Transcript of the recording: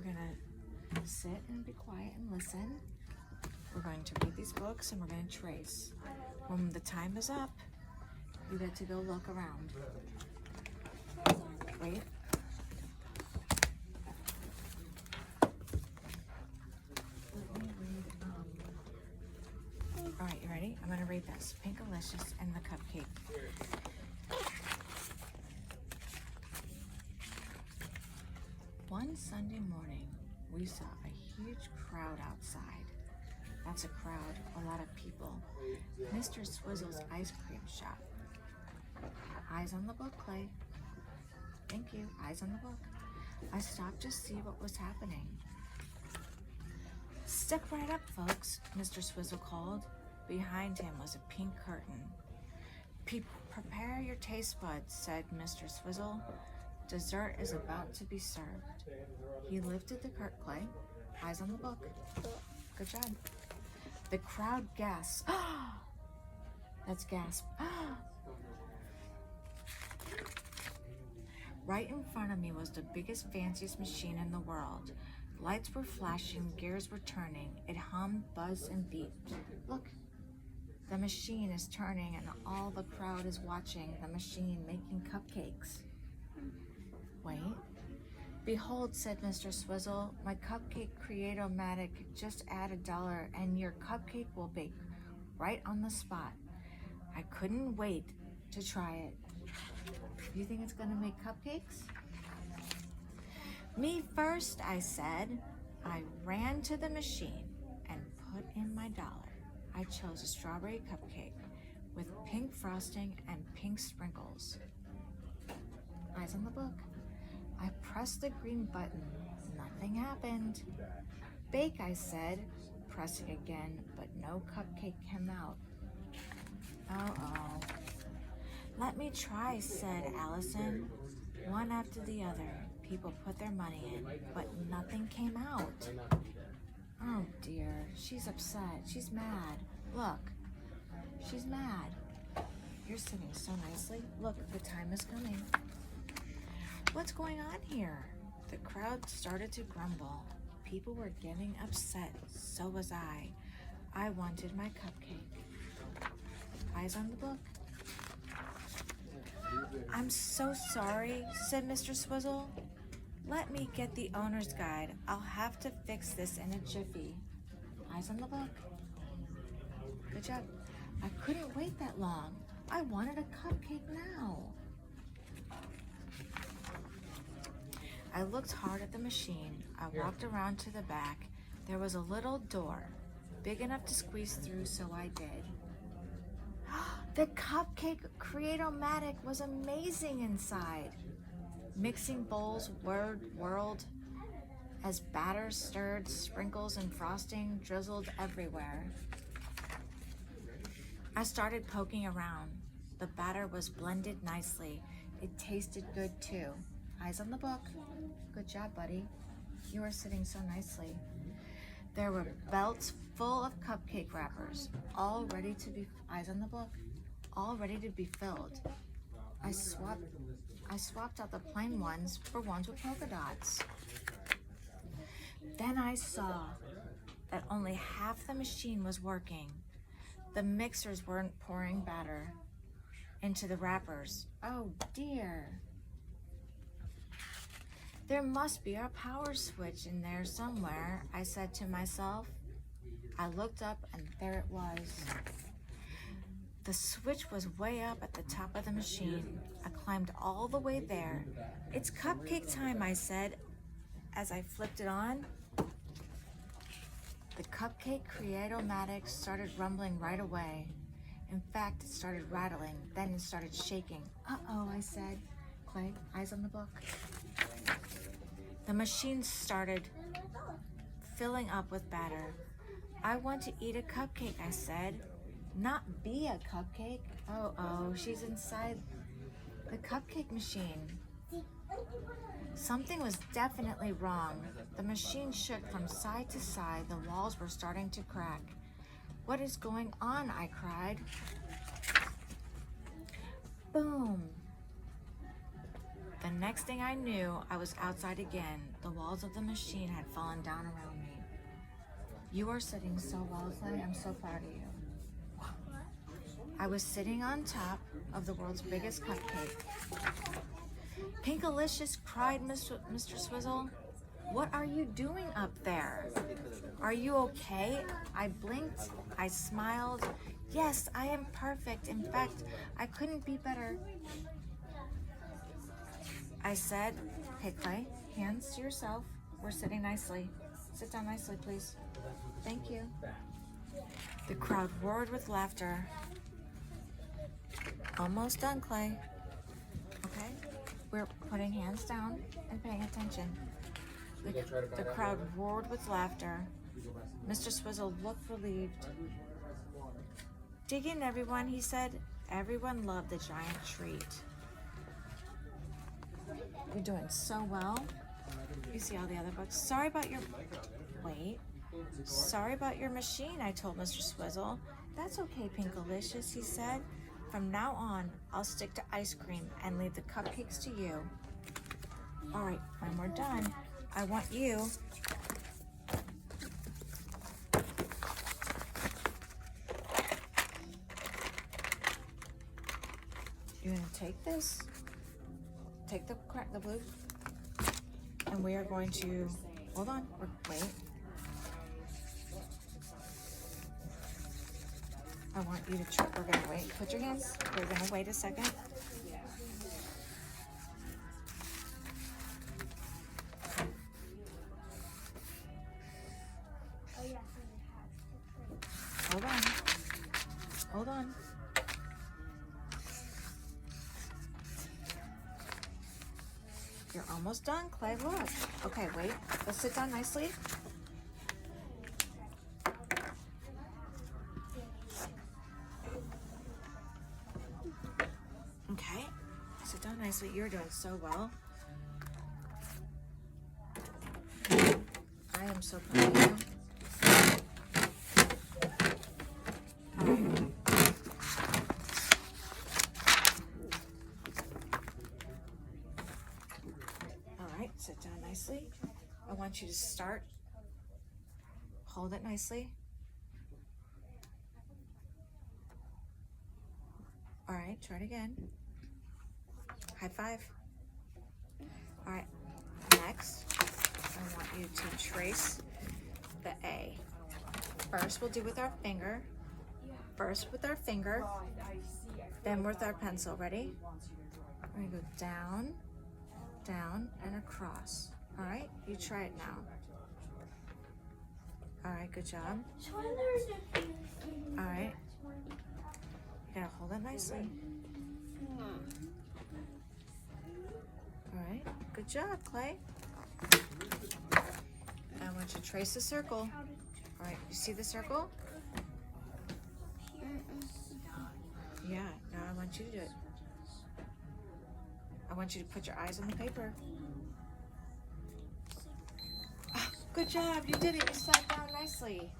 we're gonna sit and be quiet and listen. We're going to read these books and we're going to trace. When the time is up, you get to go look around. Wait. Let me read, all right, you ready? I'm gonna read this. Pinkalicious and the Cupcake. One Sunday morning, we saw a huge crowd outside. That's a crowd, a lot of people. Mr. Swizzle's ice cream shop. Eyes on the book, Clay. Thank you, eyes on the book. I stopped to see what was happening. Step right up, folks, Mr. Swizzle called. Behind him was a pink curtain. Prepare your taste buds, said Mr. Swizzle. Dessert is about to be served. He lifted the curtain, Clay. Eyes on the book. Good job. The crowd gasped. That's gasp. Right in front of me was the biggest, fanciest machine in the world. Lights were flashing, gears were turning. It hummed, buzzed, and beeped. Look, the machine is turning and all the crowd is watching the machine making cupcakes. Wait. Behold, said Mr. Swizzle, my cupcake Create-O-Matic. Just add $1 and your cupcake will bake right on the spot. I couldn't wait to try it. You think it's gonna make cupcakes? Me first, I said. I ran to the machine and put in my $1. I chose a strawberry cupcake with pink frosting and pink sprinkles. Eyes on the book. I pressed the green button. Nothing happened. Bake, I said, pressing again, but no cupcake came out. Uh-oh. Let me try, said Allison. One after the other, people put their money in, but nothing came out. Oh dear, she's upset. She's mad. Look, she's mad. You're sitting so nicely. Look, the time is coming. What's going on here? The crowd started to grumble. People were getting upset. So was I. I wanted my cupcake. Eyes on the book. I'm so sorry, said Mr. Swizzle. Let me get the owner's guide. I'll have to fix this in a jiffy. Eyes on the book. Good job. I couldn't wait that long. I wanted a cupcake now. I looked hard at the machine. I walked around to the back. There was a little door, big enough to squeeze through, so I did. The cupcake Create-O-Matic was amazing inside. Mixing bowls whirled as batter stirred, sprinkles and frosting drizzled everywhere. I started poking around. The batter was blended nicely. It tasted good too. Eyes on the book. Good job, buddy. You are sitting so nicely. There were belts full of cupcake wrappers, all ready to be, eyes on the book, all ready to be filled. I swapped out the plain ones for ones with polka dots. Then I saw that only half the machine was working. The mixers weren't pouring batter into the wrappers. Oh dear. There must be a power switch in there somewhere, I said to myself. I looked up and there it was. The switch was way up at the top of the machine. I climbed all the way there. It's cupcake time, I said as I flipped it on. The cupcake Create-O-Matic started rumbling right away. In fact, it started rattling, then it started shaking. Uh-oh, I said. Clay, eyes on the book. The machine started filling up with batter. I want to eat a cupcake, I said. Not be a cupcake. Oh, she's inside the cupcake machine. Something was definitely wrong. The machine shook from side to side. The walls were starting to crack. What is going on? I cried. Boom. The next thing I knew, I was outside again. The walls of the machine had fallen down around me. You are sitting so well, Clay. I'm so proud of you. I was sitting on top of the world's biggest cupcake. Pinkalicious, cried Mr. Swizzle. What are you doing up there? Are you okay? I blinked. I smiled. Yes, I am perfect. In fact, I couldn't be better. I said, hey, Clay, hands to yourself. We're sitting nicely. Sit down nicely, please. Thank you. The crowd roared with laughter. Almost done, Clay. Okay? We're putting hands down and paying attention. The crowd roared with laughter. Mr. Swizzle looked relieved. Dig in, everyone, he said. Everyone loved the giant treat. You're doing so well. You see all the other books. Sorry about your machine, I told Mr. Swizzle. That's okay, Pinkalicious, he said. From now on, I'll stick to ice cream and leave the cupcakes to you. All right, when we're done, I want you you're gonna take this, take the blue, and we are going to, hold on, wait. I want you to try, we're gonna wait, put your hands, we're gonna wait a second. Hold on. You're almost done, Clay, look. Okay, wait, let's sit down nicely. Okay, sit down nicely. You're doing so well. I am so proud of you. All right, sit down nicely. I want you to start. Hold it nicely. All right, try it again. High five. All right, next, I want you to trace the A. First, we'll do with our finger. First with our finger, then with our pencil. Ready? We're gonna go down, down, and across. All right, you try it now. All right, good job. All right, you gotta hold it nicely. All right, good job, Clay. I want you to trace a circle. All right, you see the circle? Yeah, now I want you to do it. I want you to put your eyes on the paper. Oh, good job, you did it. You sat down nicely.